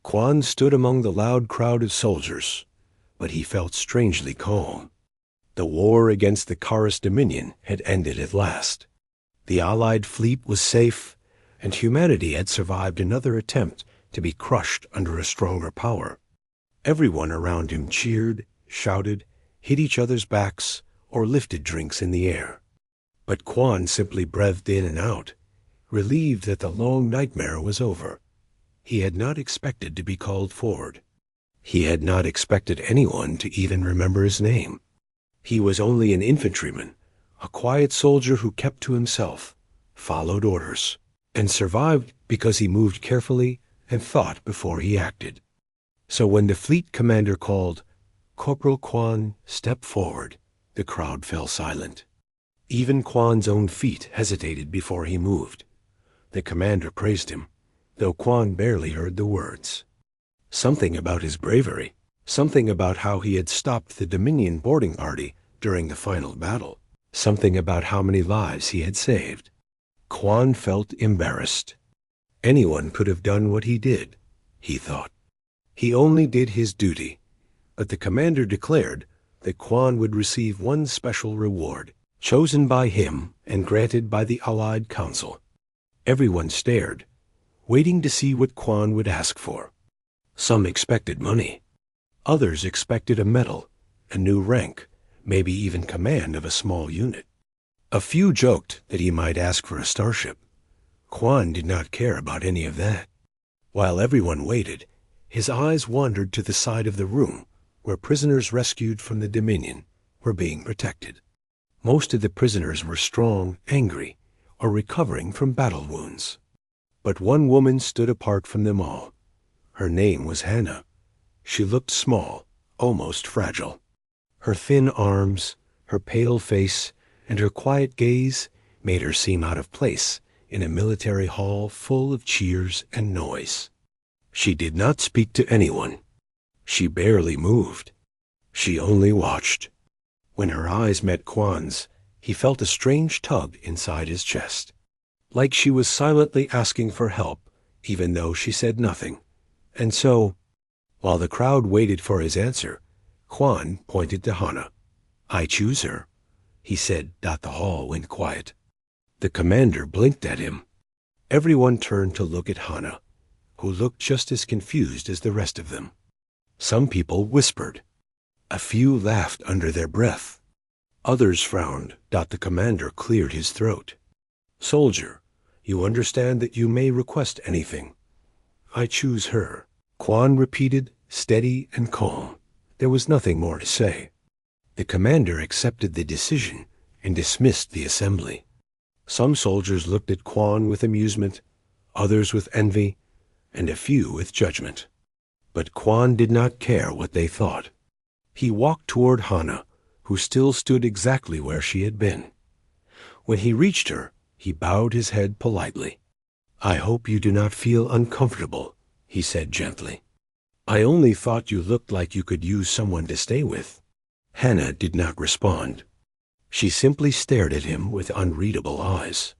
Quan stood among the loud crowd of soldiers, but he felt strangely calm. The war against the Karis Dominion had ended at last. The Allied fleet was safe, and humanity had survived another attempt to be crushed under a stronger power. Everyone around him cheered, shouted, hit each other's backs, or lifted drinks in the air. But Quan simply breathed in and out, relieved that the long nightmare was over. He had not expected to be called forward. He had not expected anyone to even remember his name. He was only an infantryman, a quiet soldier who kept to himself, followed orders, and survived because he moved carefully and thought before he acted. So when the fleet commander called, "Corporal Quan, step forward," the crowd fell silent. Even Quan's own feet hesitated before he moved. The commander praised him, though Quan barely heard the words. Something about his bravery, something about how he had stopped the Dominion boarding party during the final battle, something about how many lives he had saved. Quan felt embarrassed. Anyone could have done what he did, he thought. He only did his duty, but the commander declared that Quan would receive one special reward, chosen by him and granted by the Allied Council. Everyone stared, waiting to see what Quan would ask for. Some expected money. Others expected a medal, a new rank, maybe even command of a small unit. A few joked that he might ask for a starship. Quan did not care about any of that. While everyone waited, his eyes wandered to the side of the room where prisoners rescued from the Dominion were being protected. Most of the prisoners were strong, angry, or recovering from battle wounds. But one woman stood apart from them all. Her name was Hannah. She looked small, almost fragile. Her thin arms, her pale face, and her quiet gaze made her seem out of place in a military hall full of cheers and noise. She did not speak to anyone. She barely moved. She only watched. When her eyes met Quan's, he felt a strange tug inside his chest, like she was silently asking for help, even though she said nothing. And so, while the crowd waited for his answer, Quan pointed to Hannah. "I choose her," he said. The hall went quiet. The commander blinked at him. Everyone turned to look at Hannah, who looked just as confused as the rest of them. Some people whispered. A few laughed under their breath. Others frowned. The commander cleared his throat. "Soldier, you understand that you may request anything." "I choose her," Quan repeated, steady and calm. There was nothing more to say. The commander accepted the decision and dismissed the assembly. Some soldiers looked at Quan with amusement, others with envy, and a few with judgment. But Quan did not care what they thought. He walked toward Hannah, who still stood exactly where she had been. When he reached her, he bowed his head politely. "I hope you do not feel uncomfortable," he said gently. "I only thought you looked like you could use someone to stay with." Hannah did not respond. She simply stared at him with unreadable eyes.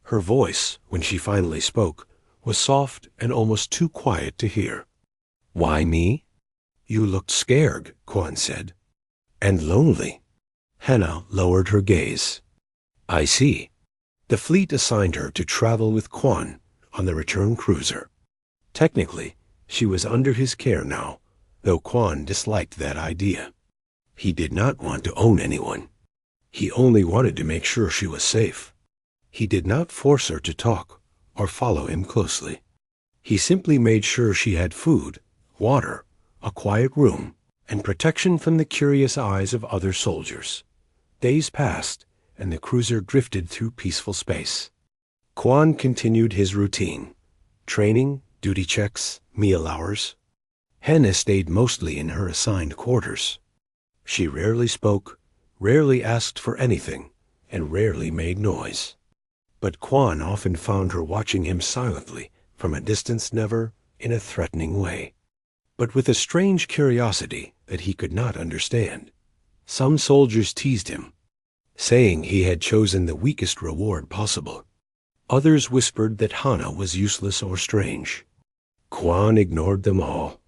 Her voice, when she finally spoke, was soft and almost too quiet to hear. "Why me?" "You looked scared," Quan said. "And lonely." Hannah lowered her gaze. "I see." The fleet assigned her to travel with Quan on the return cruiser. Technically, she was under his care now, though Quan disliked that idea. He did not want to own anyone. He only wanted to make sure she was safe. He did not force her to talk or follow him closely. He simply made sure she had food, water, a quiet room, and protection from the curious eyes of other soldiers. Days passed, and the cruiser drifted through peaceful space. Quan continued his routine: training, duty checks, meal hours. Hannah stayed mostly in her assigned quarters. She rarely spoke, rarely asked for anything, and rarely made noise. But Quan often found her watching him silently, from a distance, never in a threatening way, but with a strange curiosity that he could not understand. Some soldiers teased him, saying he had chosen the weakest reward possible. Others whispered that Hannah was useless or strange. Kwan ignored them all.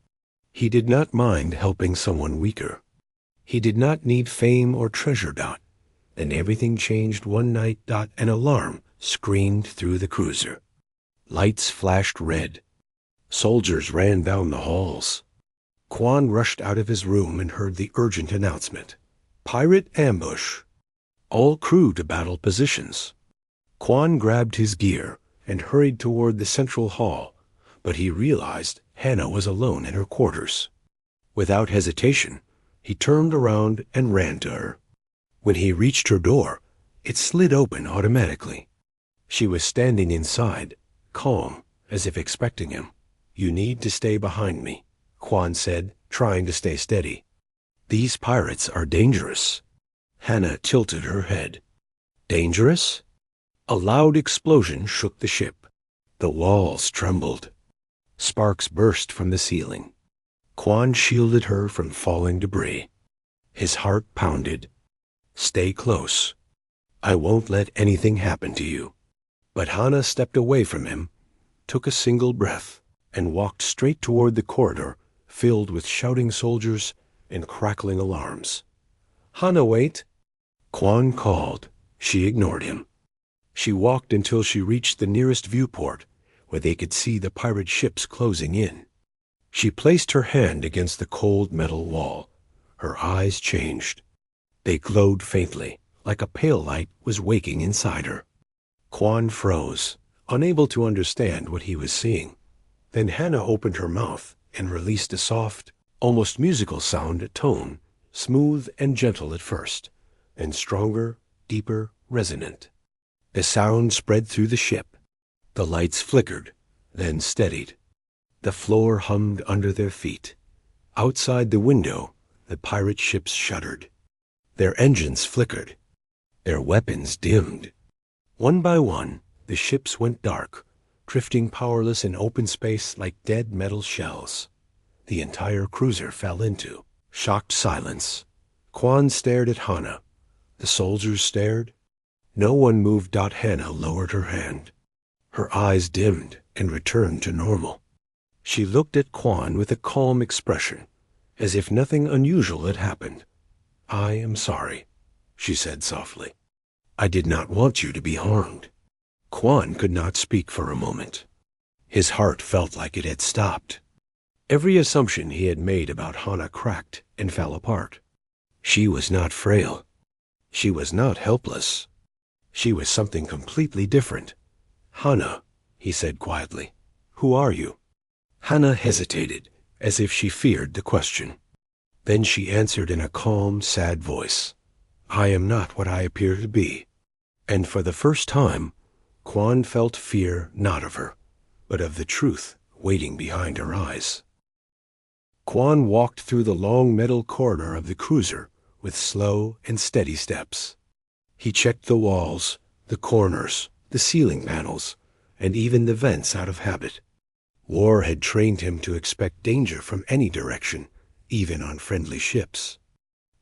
He did not mind helping someone weaker. He did not need fame or treasure. Then everything changed one night. An alarm screamed through the cruiser. Lights flashed red. Soldiers ran down the halls. Kwan rushed out of his room and heard the urgent announcement. Pirate ambush. All crew to battle positions. Kwan grabbed his gear and hurried toward the central hall, but he realized Hannah was alone in her quarters. Without hesitation, he turned around and ran to her. When he reached her door, it slid open automatically. She was standing inside, calm, as if expecting him. You need to stay behind me, Kwan said, trying to stay steady. These pirates are dangerous. Hannah tilted her head. Dangerous? A loud explosion shook the ship. The walls trembled. Sparks burst from the ceiling. Kwan shielded her from falling debris. His heart pounded. Stay close. I won't let anything happen to you. But Hannah stepped away from him, took a single breath, and walked straight toward the corridor filled with shouting soldiers and crackling alarms. Hannah, wait! Kwan called. She ignored him. She walked until she reached the nearest viewport, where they could see the pirate ships closing in. She placed her hand against the cold metal wall. Her eyes changed. They glowed faintly, like a pale light was waking inside her. Kwan froze, unable to understand what he was seeing. Then Hannah opened her mouth and released a soft, almost musical sound tone, smooth and gentle at first, and stronger, deeper, resonant. The sound spread through the ship. The lights flickered, then steadied. The floor hummed under their feet. Outside the window, the pirate ships shuddered. Their engines flickered. Their weapons dimmed. One by one, the ships went dark, drifting powerless in open space like dead metal shells. The entire cruiser fell into shocked silence. Kwan stared at Hannah. The soldiers stared. No one moved. Hannah lowered her hand. Her eyes dimmed and returned to normal. She looked at Kwan with a calm expression, as if nothing unusual had happened. I am sorry, she said softly. I did not want you to be harmed. Kwan could not speak for a moment. His heart felt like it had stopped. Every assumption he had made about Hannah cracked and fell apart. She was not frail. She was not helpless. She was something completely different. Hannah, he said quietly, who are you? Hannah hesitated, as if she feared the question. Then she answered in a calm, sad voice, I am not what I appear to be. And for the first time, Kwan felt fear not of her, but of the truth waiting behind her eyes. Kwan walked through the long metal corridor of the cruiser with slow and steady steps. He checked the walls, the corners, the ceiling panels, and even the vents out of habit. War had trained him to expect danger from any direction, even on friendly ships.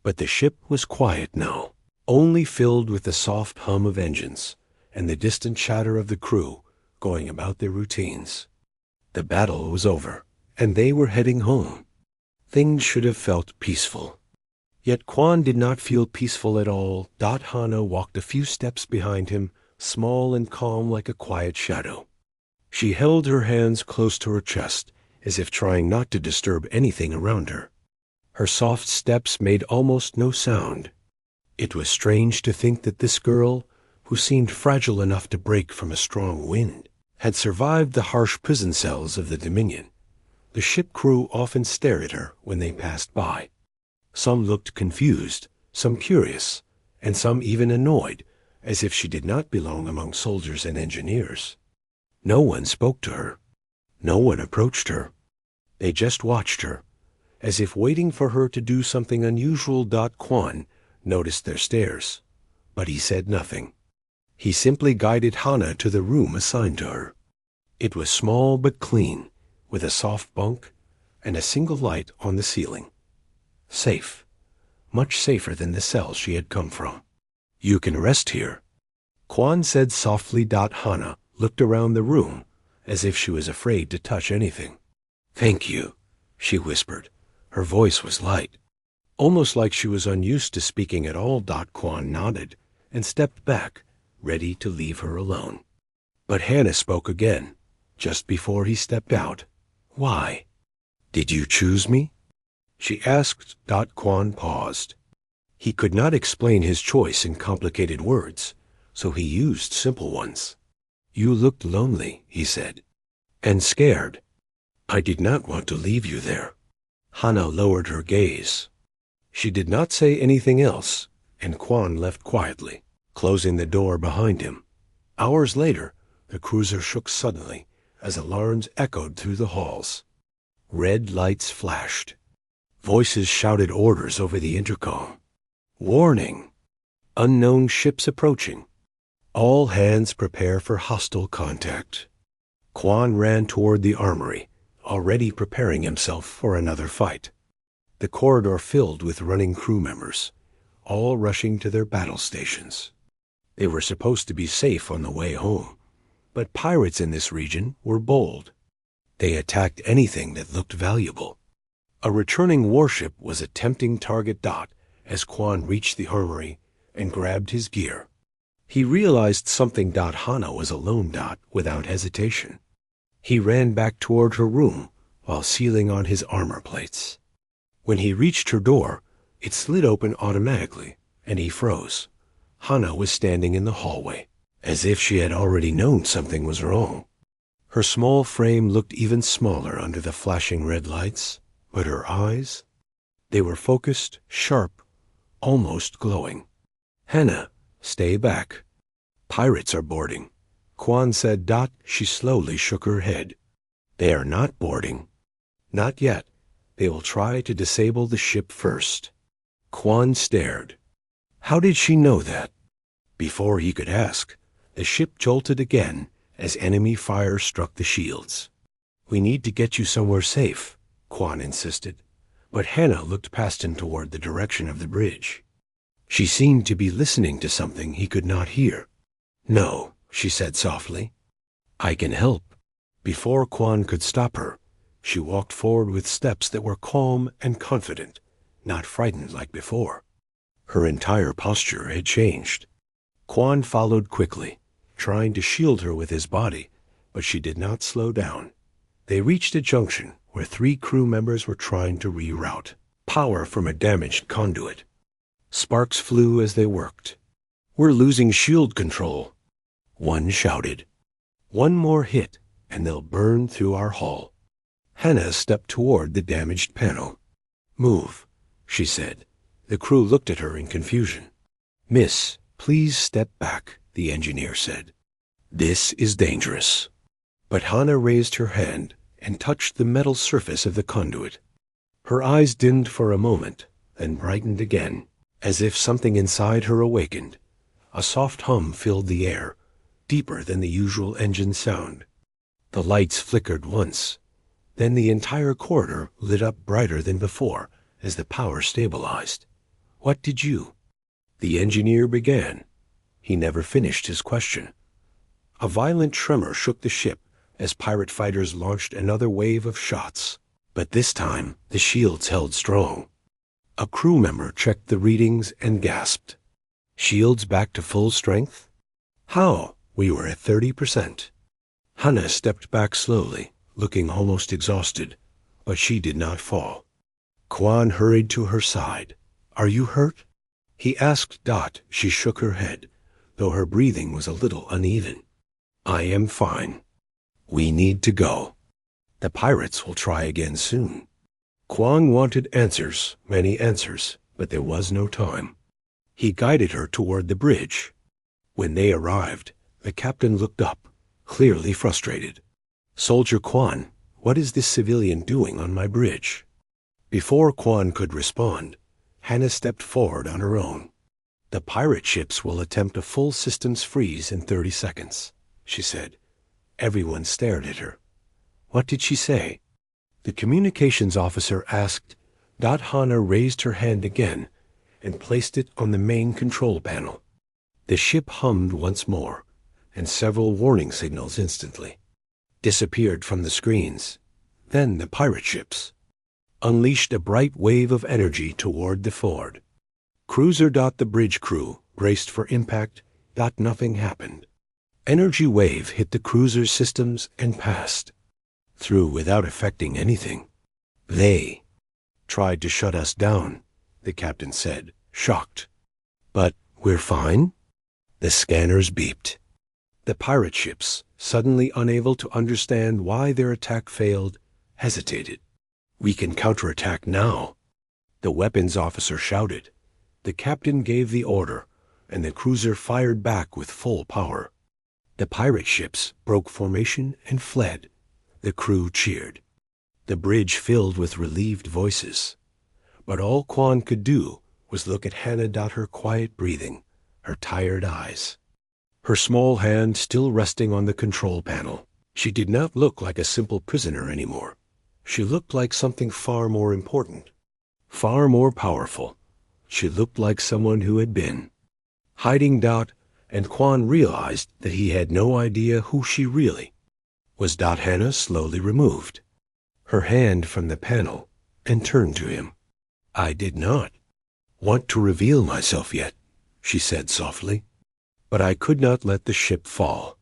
But the ship was quiet now, only filled with the soft hum of engines and the distant chatter of the crew going about their routines. The battle was over, and they were heading home. Things should have felt peaceful. Yet Kwan did not feel peaceful at all. Hannah walked a few steps behind him, small and calm like a quiet shadow. She held her hands close to her chest, as if trying not to disturb anything around her. Her soft steps made almost no sound. It was strange to think that this girl, who seemed fragile enough to break from a strong wind, had survived the harsh prison cells of the Dominion. The ship crew often stared at her when they passed by. Some looked confused, some curious, and some even annoyed, as if she did not belong among soldiers and engineers. No one spoke to her. No one approached her. They just watched her, as if waiting for her to do something unusual. Kwan noticed their stares, but he said nothing. He simply guided Hannah to the room assigned to her. It was small but clean, with a soft bunk and a single light on the ceiling. Safe, much safer than the cell she had come from. You can rest here, Kwan said softly. Hannah looked around the room as if she was afraid to touch anything. "Thank you," she whispered. Her voice was light, almost like she was unused to speaking at all. Quan nodded and stepped back, ready to leave her alone. But Hannah spoke again, just before he stepped out. "Why? Did you choose me?" she asked. Quan paused. He could not explain his choice in complicated words, so he used simple ones. "You looked lonely," he said, "and scared. I did not want to leave you there." Hannah lowered her gaze. She did not say anything else, and Quan left quietly, closing the door behind him. Hours later, the cruiser shook suddenly as alarms echoed through the halls. Red lights flashed. Voices shouted orders over the intercom. "Warning! Unknown ships approaching. All hands prepare for hostile contact." Quan ran toward the armory, already preparing himself for another fight. The corridor filled with running crew members, all rushing to their battle stations. They were supposed to be safe on the way home, but pirates in this region were bold. They attacked anything that looked valuable. A returning warship was a tempting target. As Quan reached the armory and grabbed his gear, he realized something. Hannah was alone. Without hesitation, he ran back toward her room while sealing on his armor plates. When he reached her door, it slid open automatically, and he froze. Hannah was standing in the hallway, as if she had already known something was wrong. Her small frame looked even smaller under the flashing red lights, but her eyes, they were focused, sharp, almost glowing. "Hannah, stay back. Pirates are boarding," Quan said. She slowly shook her head. "They are not boarding. Not yet. They will try to disable the ship first." Quan stared. How did she know that? Before he could ask, the ship jolted again as enemy fire struck the shields. "We need to get you somewhere safe," Quan insisted, but Hannah looked past him toward the direction of the bridge. She seemed to be listening to something he could not hear. "No," she said softly. "I can help." Before Quan could stop her, she walked forward with steps that were calm and confident, not frightened like before. Her entire posture had changed. Quan followed quickly, trying to shield her with his body, but she did not slow down. They reached a junction where 3 crew members were trying to reroute power from a damaged conduit. Sparks flew as they worked. "We're losing shield control," one shouted. "One more hit, and they'll burn through our hull." Hannah stepped toward the damaged panel. "Move," she said. The crew looked at her in confusion. "Miss, please step back," the engineer said. "This is dangerous." But Hannah raised her hand and touched the metal surface of the conduit. Her eyes dimmed for a moment, then brightened again, as if something inside her awakened. A soft hum filled the air, deeper than the usual engine sound. The lights flickered once. Then the entire corridor lit up brighter than before as the power stabilized. "What did you?" the engineer began. He never finished his question. A violent tremor shook the ship as pirate fighters launched another wave of shots. But this time, the shields held strong. A crew member checked the readings and gasped. "Shields back to full strength?" "How? We were at 30%. Hannah stepped back slowly, looking almost exhausted, but she did not fall. Quan hurried to her side. "Are you hurt?" he asked. She shook her head, though her breathing was a little uneven. "I am fine. We need to go. The pirates will try again soon." Quan wanted answers, many answers, but there was no time. He guided her toward the bridge. When they arrived, the captain looked up, clearly frustrated. "Soldier Quan, what is this civilian doing on my bridge?" Before Quan could respond, Hannah stepped forward on her own. "The pirate ships will attempt a full systems freeze in 30 seconds, she said. Everyone stared at her. What did she say? The communications officer asked. Hannah raised her hand again and placed it on the main control panel. The ship hummed once more, and several warning signals instantly disappeared from the screens. Then the pirate ships unleashed a bright wave of energy toward the ford. Cruiser. The bridge crew braced for impact. Nothing happened. Energy wave hit the cruiser's systems and passed through without affecting anything. They tried to shut us down, the captain said, shocked. But we're fine? The scanners beeped. The pirate ships, suddenly unable to understand why their attack failed, hesitated. We can counterattack now, the weapons officer shouted. The captain gave the order, and the cruiser fired back with full power. The pirate ships broke formation and fled. The crew cheered. The bridge filled with relieved voices. But all Quan could do was look at Hannah. Her quiet breathing, her tired eyes, her small hand still resting on the control panel. She did not look like a simple prisoner anymore. She looked like something far more important, far more powerful. She looked like someone who had been hiding. And Quan realized that he had no idea who she really was. Hannah slowly removed her hand from the panel and turned to him. I did not want to reveal myself yet, she said softly, but I could not let the ship fall.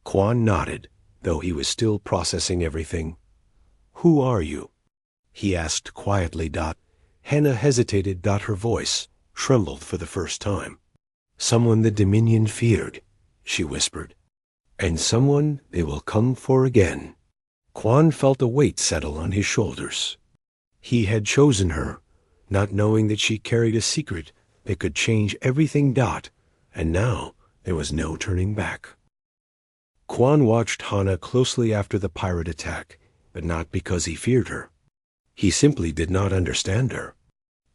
Quan nodded, though he was still processing everything. Who are you? He asked quietly. Hannah hesitated. Her voice trembled for the first time. Someone the Dominion feared, she whispered, and someone they will come for again. Quan felt a weight settle on his shoulders. He had chosen her, not knowing that she carried a secret that could change everything. And now there was no turning back. Quan watched Hannah closely after the pirate attack, but not because he feared her. He simply did not understand her.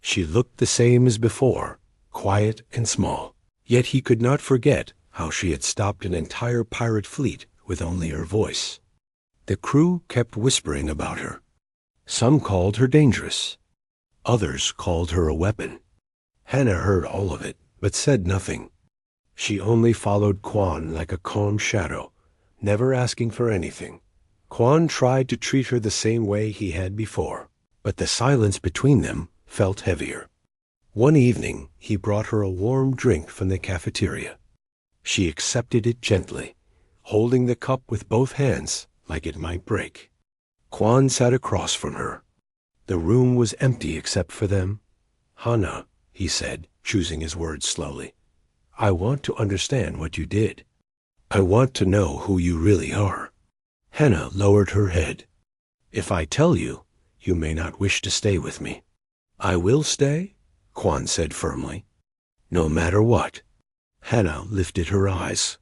She looked the same as before, quiet and small. Yet he could not forget how she had stopped an entire pirate fleet with only her voice. The crew kept whispering about her. Some called her dangerous. Others called her a weapon. Hannah heard all of it, but said nothing. She only followed Quan like a calm shadow, never asking for anything. Quan tried to treat her the same way he had before, but the silence between them felt heavier. One evening, he brought her a warm drink from the cafeteria. She accepted it gently, holding the cup with both hands like it might break. Quan sat across from her. The room was empty except for them. Hannah, he said, choosing his words slowly, I want to understand what you did. I want to know who you really are. Hannah lowered her head. If I tell you, you may not wish to stay with me. I will stay, Quan said firmly. No matter what. Hannah lifted her eyes.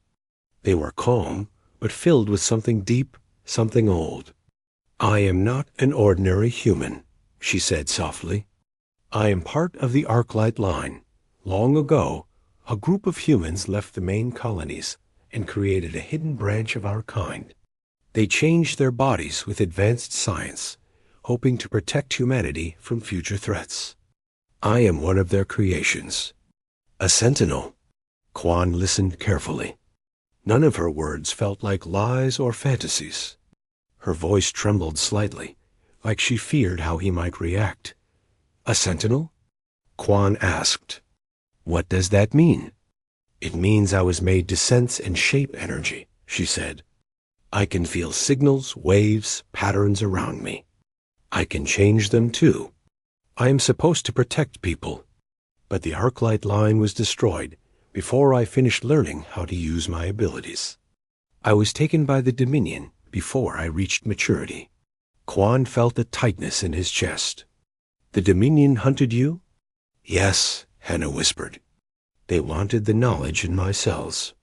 They were calm, but filled with something deep, something old. I am not an ordinary human, she said softly. I am part of the Arclight line. Long ago, a group of humans left the main colonies and created a hidden branch of our kind. They changed their bodies with advanced science, hoping to protect humanity from future threats. I am one of their creations. A sentinel. Quan listened carefully. None of her words felt like lies or fantasies. Her voice trembled slightly, like she feared how he might react. A sentinel? Quan asked. What does that mean? It means I was made to sense and shape energy, she said. I can feel signals, waves, patterns around me. I can change them too. I am supposed to protect people, but the Arclight line was destroyed before I finished learning how to use my abilities. I was taken by the Dominion before I reached maturity. Quan felt a tightness in his chest. The Dominion hunted you? Yes, Hannah whispered. They wanted the knowledge in my cells.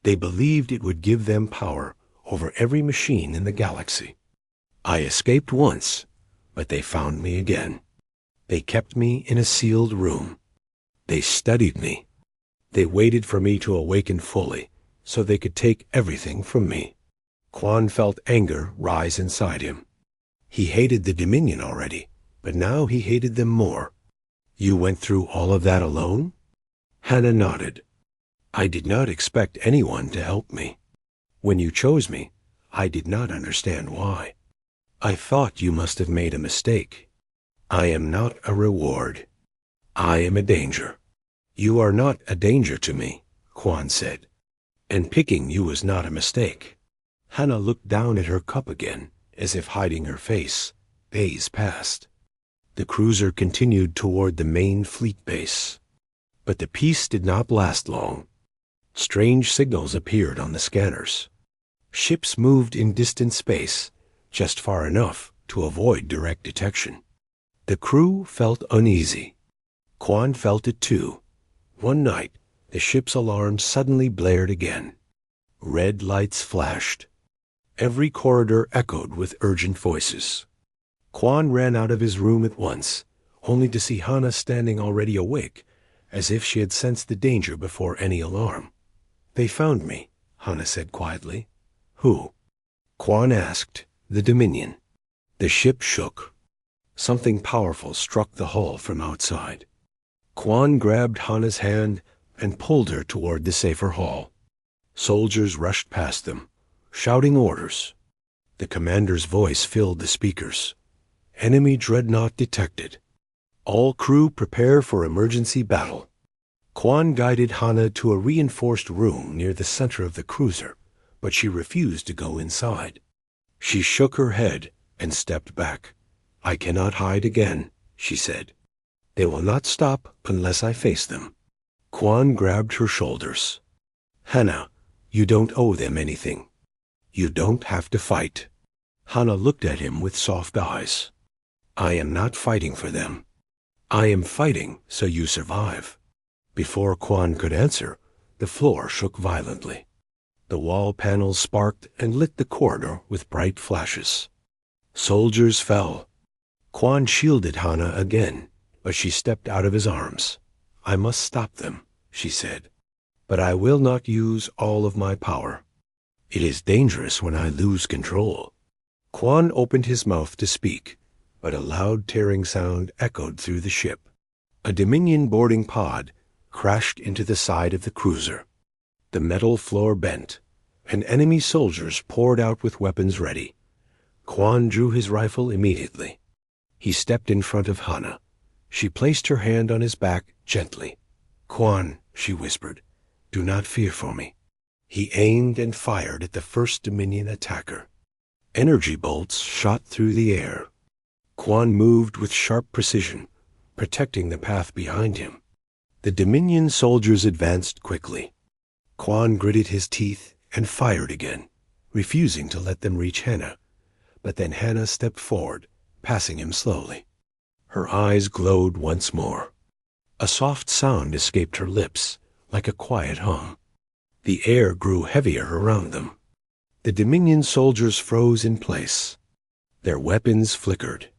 They believed it would give them power over every machine in the galaxy. I escaped once, but they found me again. They kept me in a sealed room. They studied me. They waited for me to awaken fully, so they could take everything from me. Quan felt anger rise inside him. He hated the Dominion already, but now he hated them more. You went through all of that alone? Hannah nodded. I did not expect anyone to help me. When you chose me, I did not understand why. I thought you must have made a mistake. I am not a reward. I am a danger. You are not a danger to me, Quan said. And picking you was not a mistake. Hannah looked down at her cup again, as if hiding her face. Days passed. The cruiser continued toward the main fleet base. But the peace did not last long. Strange signals appeared on the scanners. Ships moved in distant space, just far enough to avoid direct detection. The crew felt uneasy. Quan felt it too. One night, the ship's alarm suddenly blared again. Red lights flashed. Every corridor echoed with urgent voices. Quan ran out of his room at once, only to see Hannah standing already awake, as if she had sensed the danger before any alarm. They found me, Hannah said quietly. Who? Quan asked. The Dominion. The ship shook. Something powerful struck the hull from outside. Quan grabbed Hannah's hand and pulled her toward the safer hull. Soldiers rushed past them, shouting orders. The commander's voice filled the speakers. Enemy dreadnought detected. All crew prepare for emergency battle. Quan guided Hannah to a reinforced room near the center of the cruiser, but she refused to go inside. She shook her head and stepped back. I cannot hide again, she said. They will not stop unless I face them. Quan grabbed her shoulders. Hannah, you don't owe them anything. You don't have to fight. Hannah looked at him with soft eyes. I am not fighting for them. I am fighting so you survive. Before Quan could answer, the floor shook violently. The wall panels sparked and lit the corridor with bright flashes. Soldiers fell. Quan shielded Hannah again, but she stepped out of his arms. I must stop them, she said. But I will not use all of my power. It is dangerous when I lose control. Quan opened his mouth to speak, but a loud tearing sound echoed through the ship. A Dominion boarding pod crashed into the side of the cruiser. The metal floor bent, and enemy soldiers poured out with weapons ready. Quan drew his rifle immediately. He stepped in front of Hannah. She placed her hand on his back gently. Quan, she whispered, do not fear for me. He aimed and fired at the first Dominion attacker. Energy bolts shot through the air. Quan moved with sharp precision, protecting the path behind him. The Dominion soldiers advanced quickly. Quan gritted his teeth and fired again, refusing to let them reach Hannah. But then Hannah stepped forward, passing him slowly. Her eyes glowed once more. A soft sound escaped her lips, like a quiet hum. The air grew heavier around them. The Dominion soldiers froze in place. Their weapons flickered.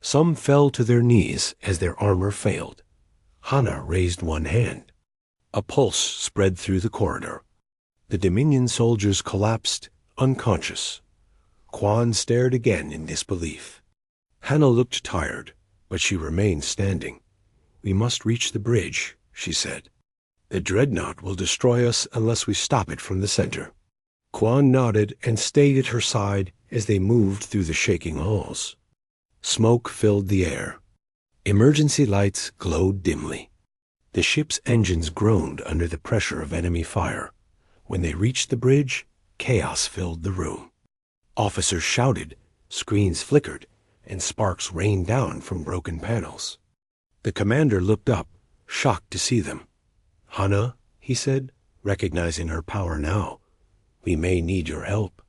Some fell to their knees as their armor failed. Hannah raised one hand. A pulse spread through the corridor. The Dominion soldiers collapsed, unconscious. Quan stared again in disbelief. Hannah looked tired, but she remained standing. We must reach the bridge, she said. The dreadnought will destroy us unless we stop it from the center. Quan nodded and stayed at her side as they moved through the shaking halls. Smoke filled the air. Emergency lights glowed dimly. The ship's engines groaned under the pressure of enemy fire. When they reached the bridge, chaos filled the room. Officers shouted, screens flickered, and sparks rained down from broken panels. The commander looked up, shocked to see them. Hannah, he said, recognizing her power now, we may need your help.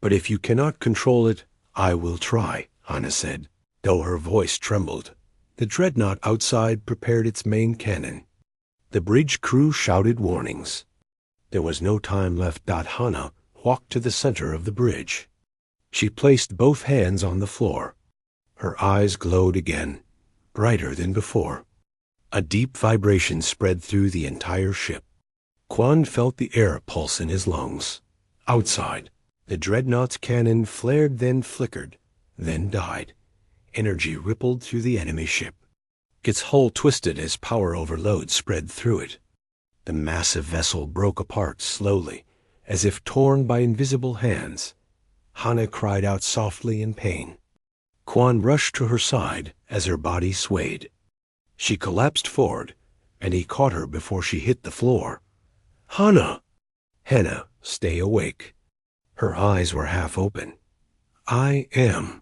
But if you cannot control it, I will try, Hannah said, though her voice trembled. The dreadnought outside prepared its main cannon. The bridge crew shouted warnings. There was no time left. Hannah walked to the center of the bridge. She placed both hands on the floor. Her eyes glowed again, brighter than before. A deep vibration spread through the entire ship. Quan felt the air pulse in his lungs. Outside, the dreadnought's cannon flared, then flickered, then died. Energy rippled through the enemy ship. Its hull twisted as power overload spread through it. The massive vessel broke apart slowly, as if torn by invisible hands. Hana cried out softly in pain. Kwan rushed to her side as her body swayed. She collapsed forward, and he caught her before she hit the floor. Hana! Hana, stay awake. Her eyes were half open. I am.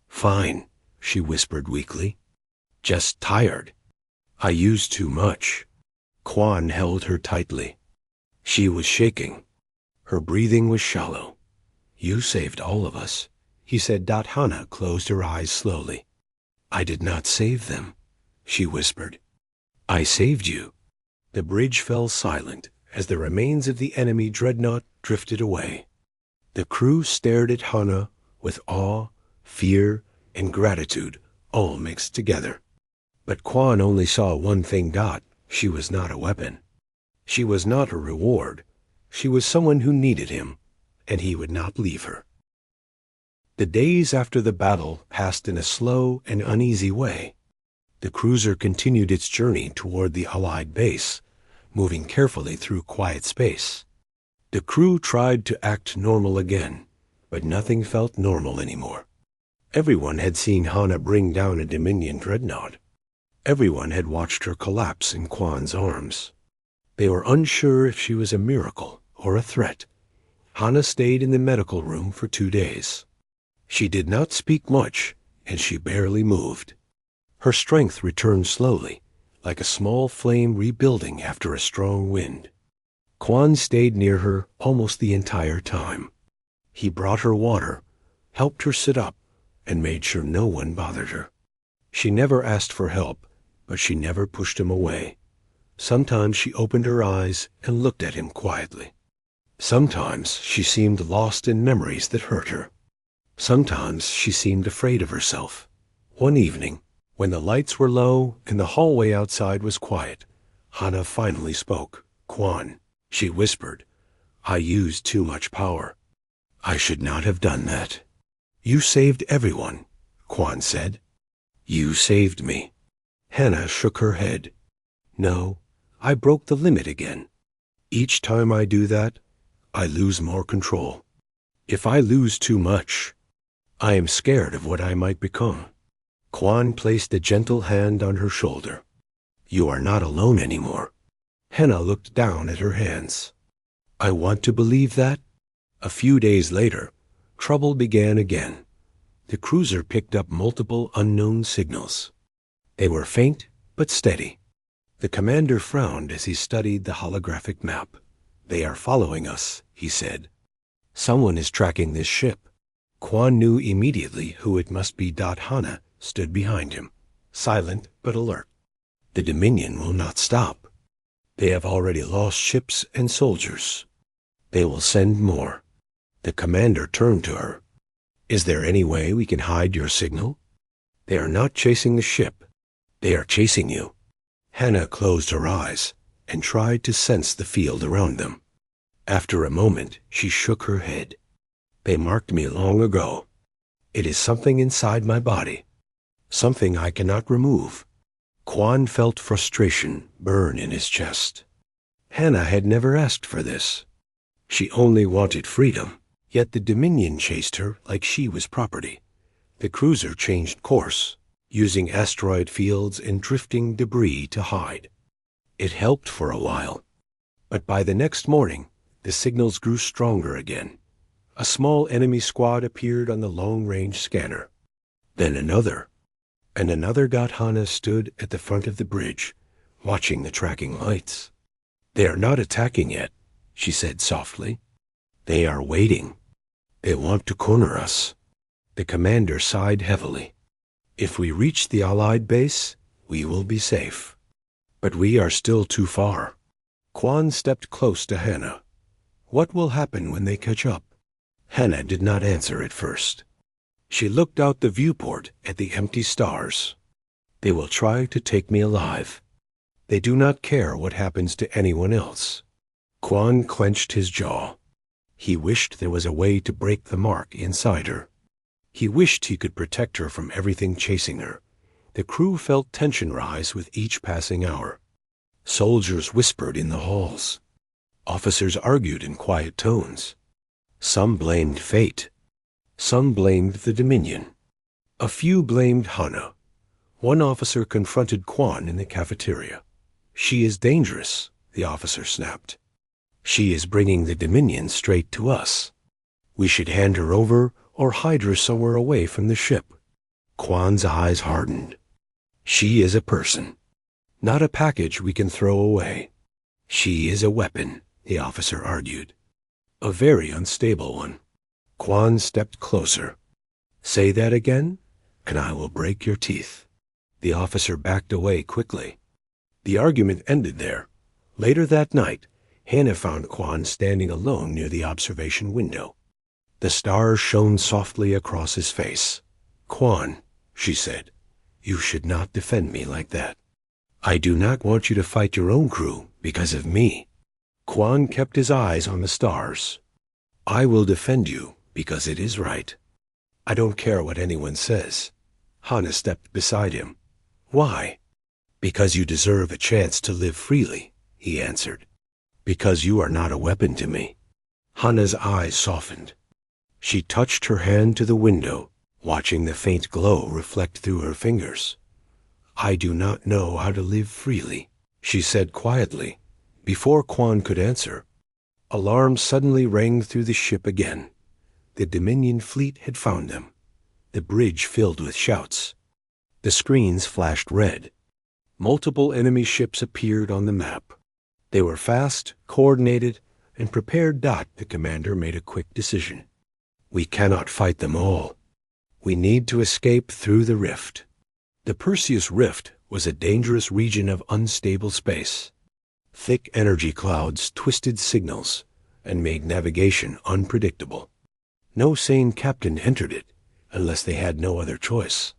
Fine, she whispered weakly. Just tired. I used too much. Kwan held her tightly. She was shaking. Her breathing was shallow. You saved all of us, he said. Hana closed her eyes slowly. I did not save them, she whispered. I saved you. The bridge fell silent as the remains of the enemy dreadnought drifted away. The crew stared at Hana with awe, fear, and gratitude all mixed together. But Kwan only saw one thing. She was not a weapon. She was not a reward. She was someone who needed him, and he would not leave her. The days after the battle passed in a slow and uneasy way. The cruiser continued its journey toward the Allied base, moving carefully through quiet space. The crew tried to act normal again, but nothing felt normal anymore. Everyone had seen Hana bring down a Dominion dreadnought. Everyone had watched her collapse in Kwan's arms. They were unsure if she was a miracle or a threat. Hana stayed in the medical room for 2 days. She did not speak much, and she barely moved. Her strength returned slowly, like a small flame rebuilding after a strong wind. Kwan stayed near her almost the entire time. He brought her water, helped her sit up, and made sure no one bothered her. She never asked for help, but she never pushed him away. Sometimes she opened her eyes and looked at him quietly. Sometimes she seemed lost in memories that hurt her. Sometimes she seemed afraid of herself. One evening, when the lights were low and the hallway outside was quiet, Hana finally spoke. Kwan, she whispered, I used too much power. I should not have done that. You saved everyone, Kwan said. You saved me. Hana shook her head. No, I broke the limit again. Each time I do that, I lose more control. If I lose too much, I am scared of what I might become. Kwan placed a gentle hand on her shoulder. You are not alone anymore. Hana looked down at her hands. I want to believe that. A few days later, trouble began again. The cruiser picked up multiple unknown signals. They were faint but steady. The commander frowned as he studied the holographic map. They are following us, he said. Someone is tracking this ship. Kwan knew immediately who it must be. Hana stood behind him, silent but alert. The Dominion will not stop. They have already lost ships and soldiers. They will send more. The commander turned to her. Is there any way we can hide your signal? They are not chasing the ship. They are chasing you. Hana closed her eyes and tried to sense the field around them. After a moment, she shook her head. They marked me long ago. It is something inside my body, something I cannot remove. Kwan felt frustration burn in his chest. Hana had never asked for this. She only wanted freedom, yet the Dominion chased her like she was property. The cruiser changed course, using asteroid fields and drifting debris to hide. It helped for a while, but by the next morning, the signals grew stronger again. A small enemy squad appeared on the long-range scanner. Then another, and another. Hana stood at the front of the bridge, watching the tracking lights. They are not attacking yet, she said softly. They are waiting. They want to corner us. The commander sighed heavily. If we reach the Allied base, we will be safe. But we are still too far. Kwan stepped close to Hana. What will happen when they catch up? Hana did not answer at first. She looked out the viewport at the empty stars. They will try to take me alive. They do not care what happens to anyone else. Kwan clenched his jaw. He wished there was a way to break the mark inside her. He wished he could protect her from everything chasing her. The crew felt tension rise with each passing hour. Soldiers whispered in the halls. Officers argued in quiet tones. Some blamed fate. Some blamed the Dominion. A few blamed Hana. One officer confronted Quan in the cafeteria. "She is dangerous," the officer snapped. "She is bringing the Dominion straight to us. We should hand her over or hide her somewhere away from the ship." Quan's eyes hardened. "She is a person, not a package we can throw away. She is a weapon," the officer argued. "A very unstable one." Quan stepped closer. "Say that again, and I will break your teeth." The officer backed away quickly. The argument ended there. Later that night, Hannah found Quan standing alone near the observation window. The stars shone softly across his face. "Quan," she said, "you should not defend me like that. I do not want you to fight your own crew because of me." Quan kept his eyes on the stars. "I will defend you because it is right. I don't care what anyone says." Hana stepped beside him. "Why?" "Because you deserve a chance to live freely," he answered. "Because you are not a weapon to me." Hana's eyes softened. She touched her hand to the window, watching the faint glow reflect through her fingers. "I do not know how to live freely," she said quietly. Before Quan could answer, alarms suddenly rang through the ship again. The Dominion fleet had found them. The bridge filled with shouts. The screens flashed red. Multiple enemy ships appeared on the map. They were fast, coordinated, and prepared. The commander made a quick decision. "We cannot fight them all. We need to escape through the rift." The Perseus Rift was a dangerous region of unstable space. Thick energy clouds twisted signals and made navigation unpredictable. No sane captain entered it unless they had no other choice.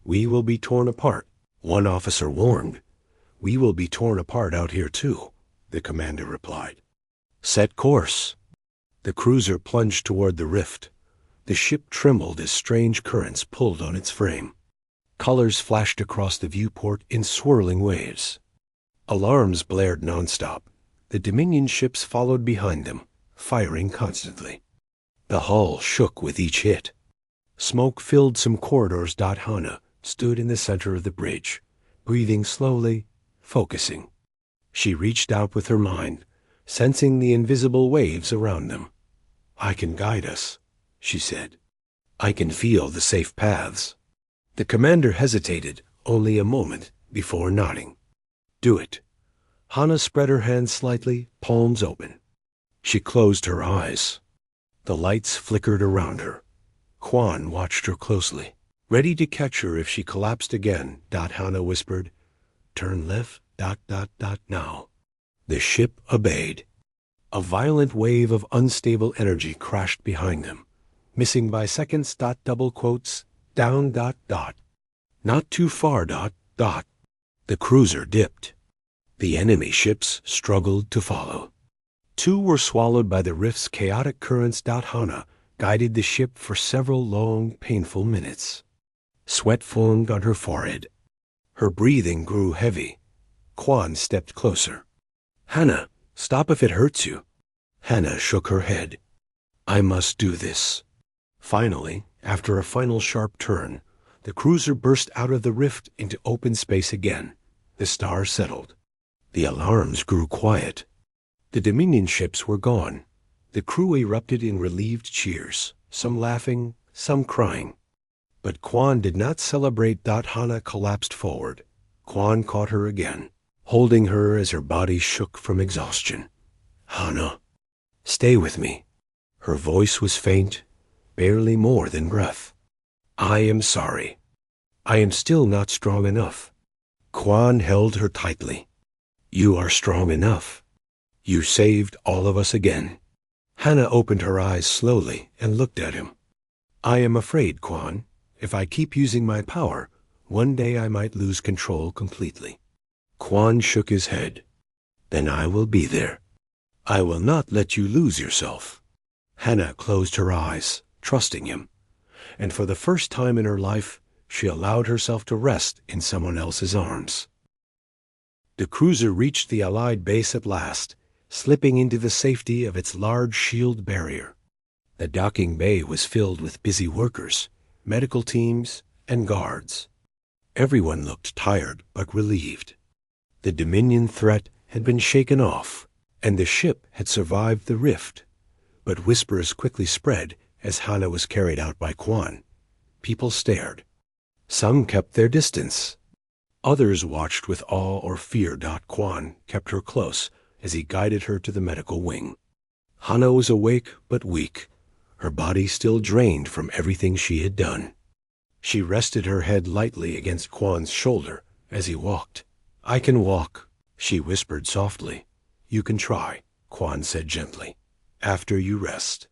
"We will be torn apart," one officer warned. "We will be torn apart out here too," the commander replied. "Set course." The cruiser plunged toward the rift. The ship trembled as strange currents pulled on its frame. Colors flashed across the viewport in swirling waves. Alarms blared nonstop. The Dominion ships followed behind them, firing constantly. The hull shook with each hit. Smoke filled some corridors. Hana stood in the center of the bridge, breathing slowly, focusing. She reached out with her mind, sensing the invisible waves around them. "I can guide us," she said. "I can feel the safe paths." The commander hesitated only a moment before nodding. "Do it." Hana spread her hands slightly, palms open. She closed her eyes. The lights flickered around her. Quan watched her closely, ready to catch her if she collapsed again. Hana whispered, "Turn left, now." The ship obeyed. A violent wave of unstable energy crashed behind them, missing by seconds. Double quotes, down. Not too far. The cruiser dipped. The enemy ships struggled to follow. Two were swallowed by the rift's chaotic currents. Hana guided the ship for several long, painful minutes. Sweat formed on her forehead. Her breathing grew heavy. Quan stepped closer. "Hana, stop if it hurts you." Hana shook her head. "I must do this." Finally, after a final sharp turn, the cruiser burst out of the rift into open space again. The stars settled. The alarms grew quiet. The Dominion ships were gone. The crew erupted in relieved cheers, some laughing, some crying. But Quan did not celebrate. Hana collapsed forward. Quan caught her again, holding her as her body shook from exhaustion. "Hana, stay with me." Her voice was faint, barely more than breath. "I am sorry. I am still not strong enough." Quan held her tightly. "You are strong enough. You saved all of us again." Hana opened her eyes slowly and looked at him. "I am afraid, Quan, if I keep using my power, one day I might lose control completely." Quan shook his head. "Then I will be there. I will not let you lose yourself." Hana closed her eyes, trusting him, and for the first time in her life, she allowed herself to rest in someone else's arms. The cruiser reached the Allied base at last, slipping into the safety of its large shield barrier. The docking bay was filled with busy workers, medical teams, and guards. Everyone looked tired but relieved. The Dominion threat had been shaken off, and the ship had survived the rift. But whispers quickly spread as Hana was carried out by Quan. People stared. Some kept their distance. Others watched with awe or fear. Quan kept her close as he guided her to the medical wing. Hana was awake but weak, her body still drained from everything she had done. She rested her head lightly against Quan's shoulder as he walked. "I can walk," she whispered softly. "You can try," Quan said gently, "after you rest."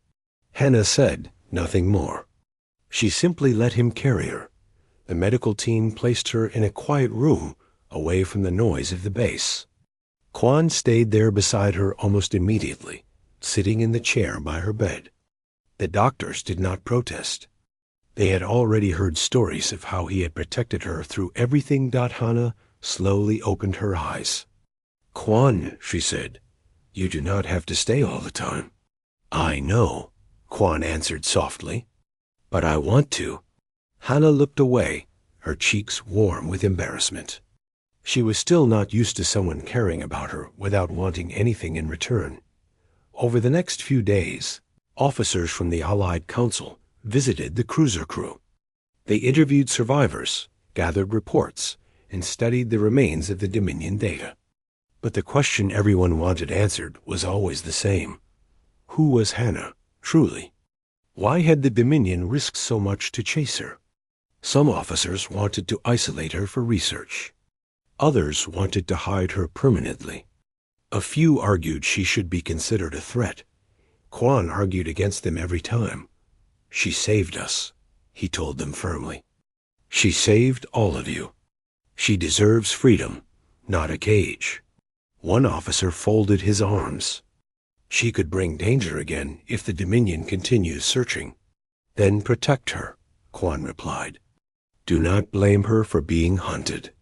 Hana said nothing more. She simply let him carry her. The medical team placed her in a quiet room away from the noise of the base. Quan stayed there beside her almost immediately, sitting in the chair by her bed. The doctors did not protest. They had already heard stories of how he had protected her through everything. Hana slowly opened her eyes. "Quan," she said, "you do not have to stay all the time." "I know," Quan answered softly, "but I want to." Hana looked away, her cheeks warm with embarrassment. She was still not used to someone caring about her without wanting anything in return. Over the next few days, officers from the Allied Council visited the cruiser crew. They interviewed survivors, gathered reports, and studied the remains of the Dominion data. But the question everyone wanted answered was always the same. Who was Hana, truly? Why had the Dominion risked so much to chase her? Some officers wanted to isolate her for research. Others wanted to hide her permanently. A few argued she should be considered a threat. Quan argued against them every time. "She saved us," he told them firmly. "She saved all of you. She deserves freedom, not a cage." One officer folded his arms. "She could bring danger again if the Dominion continues searching." "Then protect her," Quan replied. "Do not blame her for being hunted."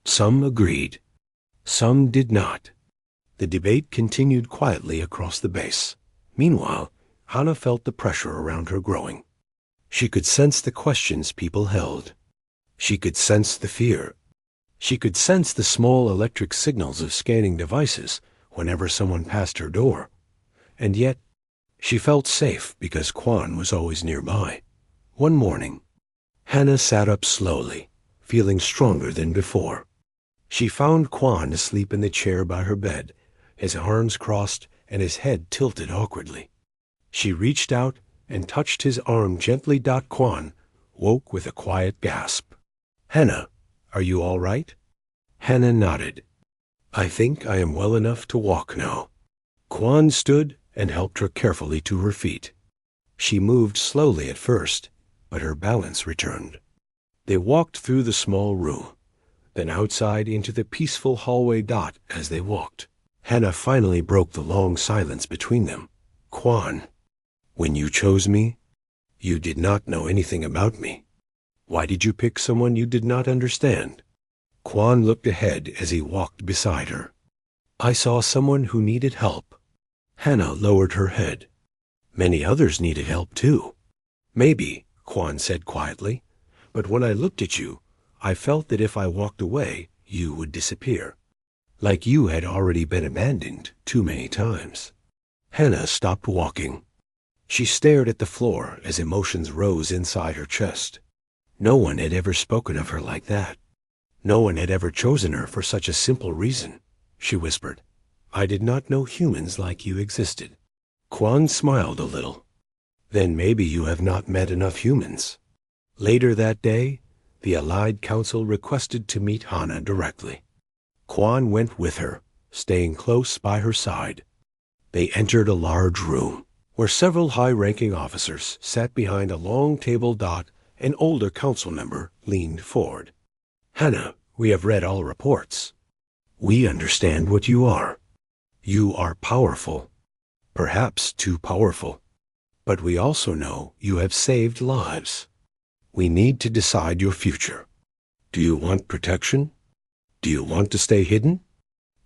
Some agreed. Some did not. The debate continued quietly across the base. Meanwhile, Hana felt the pressure around her growing. She could sense the questions people held. She could sense the fear. She could sense the small electric signals of scanning devices whenever someone passed her door. And yet, she felt safe because Quan was always nearby. One morning, Hana sat up slowly, feeling stronger than before. She found Quan asleep in the chair by her bed, his arms crossed and his head tilted awkwardly. She reached out and touched his arm gently. Quan woke with a quiet gasp. "Hana, are you all right?" Hana nodded. "I think I am well enough to walk now." Quan stood and helped her carefully to her feet. She moved slowly at first, but her balance returned. They walked through the small room, then outside into the peaceful hallway. As they walked, Hana finally broke the long silence between them. "Quan, when you chose me, you did not know anything about me. Why did you pick someone you did not understand?" Quan looked ahead as he walked beside her. "I saw someone who needed help." Hana lowered her head. "Many others needed help too." "Maybe," Quan said quietly, "but when I looked at you, I felt that if I walked away, you would disappear. Like you had already been abandoned too many times." Hana stopped walking. She stared at the floor as emotions rose inside her chest. No one had ever spoken of her like that. No one had ever chosen her for such a simple reason. She whispered, "I did not know humans like you existed." Quan smiled a little. "Then maybe you have not met enough humans." Later that day, the Allied Council requested to meet Hana directly. Quan went with her, staying close by her side. They entered a large room, where several high-ranking officers sat behind a long table. An older council member leaned forward. "Hana, we have read all reports. We understand what you are. You are powerful, perhaps too powerful. But we also know you have saved lives. We need to decide your future. Do you want protection? Do you want to stay hidden?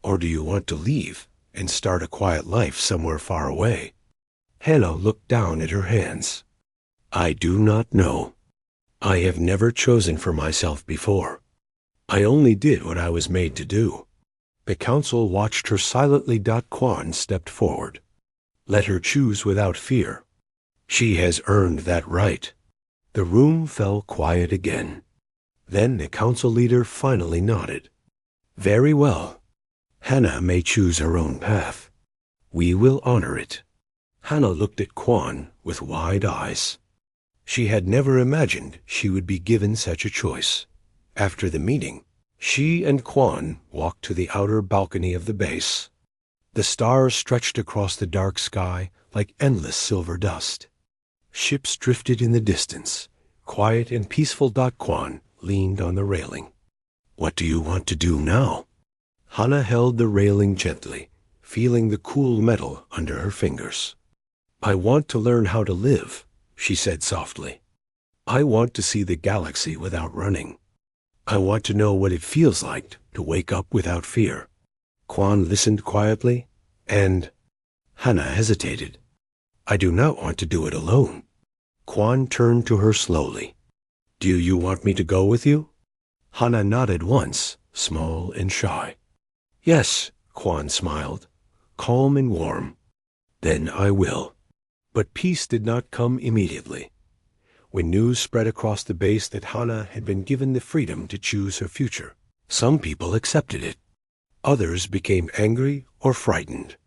Or do you want to leave and start a quiet life somewhere far away?" Hannah looked down at her hands. I do not know. I have never chosen for myself before. I only did what I was made to do. The council watched her silently. Quan stepped forward. Let her choose without fear. She has earned that right. The room fell quiet again. Then the council leader finally nodded. Very well. Hannah may choose her own path. We will honor it. Hannah looked at Quan with wide eyes. She had never imagined she would be given such a choice. After the meeting, she and Quan walked to the outer balcony of the base. The stars stretched across the dark sky like endless silver dust. Ships drifted in the distance, quiet and peaceful. Quan leaned on the railing. What do you want to do now? Hannah held the railing gently, feeling the cool metal under her fingers. I want to learn how to live, she said softly. I want to see the galaxy without running. I want to know what it feels like to wake up without fear. Quan listened quietly, and Hannah hesitated. I do not want to do it alone. Quan turned to her slowly. Do you want me to go with you? Hannah nodded once, small and shy. Yes, Quan smiled, calm and warm. Then I will. But peace did not come immediately. When news spread across the base that Hannah had been given the freedom to choose her future, some people accepted it. Others became angry or frightened.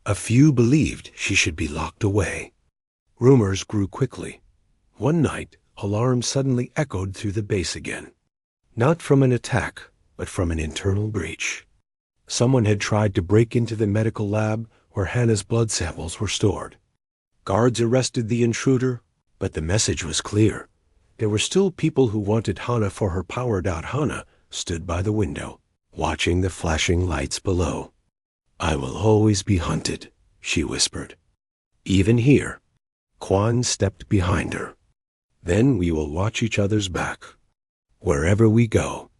A few believed she should be locked away. Rumors grew quickly. One night, alarms suddenly echoed through the base again. Not from an attack, but from an internal breach. Someone had tried to break into the medical lab where Hannah's blood samples were stored. Guards arrested the intruder, but the message was clear. There were still people who wanted Hannah for her power. Hannah stood by the window, watching the flashing lights below. I will always be hunted, she whispered. Even here. Quan stepped behind her. Then we will watch each other's back. Wherever we go.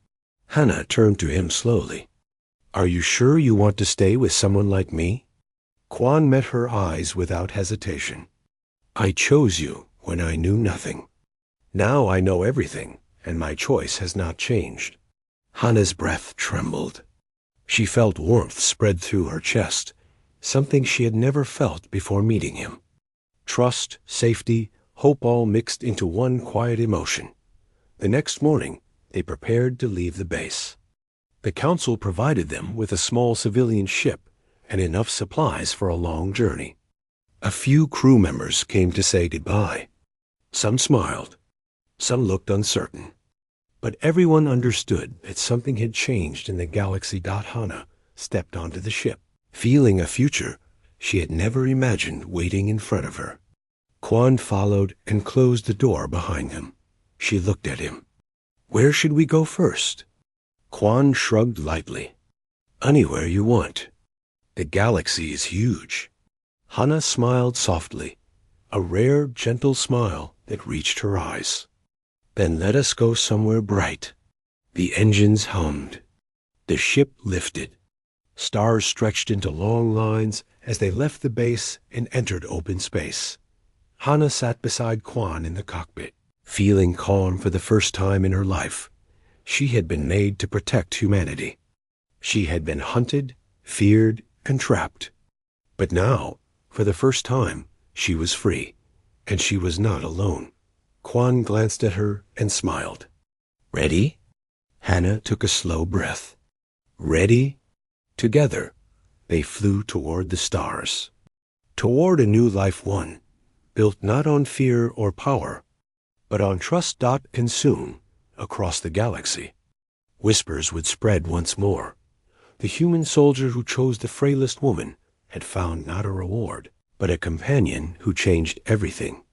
Hannah turned to him slowly. Are you sure you want to stay with someone like me? Quan met her eyes without hesitation. I chose you when I knew nothing. Now I know everything, and my choice has not changed. Hannah's breath trembled. She felt warmth spread through her chest, something she had never felt before meeting him. Trust, safety, hope all mixed into one quiet emotion. The next morning, they prepared to leave the base. The council provided them with a small civilian ship and enough supplies for a long journey. A few crew members came to say goodbye. Some smiled. Some looked uncertain. But everyone understood that something had changed in the galaxy. Hannah stepped onto the ship, feeling a future she had never imagined waiting in front of her. Quan followed and closed the door behind him. She looked at him. Where should we go first? Quan shrugged lightly. Anywhere you want. The galaxy is huge. Hannah smiled softly, a rare, gentle smile that reached her eyes. Then let us go somewhere bright. The engines hummed. The ship lifted. Stars stretched into long lines as they left the base and entered open space. Hannah sat beside Quan in the cockpit, feeling calm for the first time in her life. She had been made to protect humanity. She had been hunted, feared, and trapped. But now, for the first time, she was free, and she was not alone. Quan glanced at her and smiled. Ready? Hannah took a slow breath. Ready? Together, they flew toward the stars. Toward a new life one, built not on fear or power, but on trust. And soon, across the galaxy, whispers would spread once more. The human soldier who chose the frailest woman had found not a reward, but a companion who changed everything.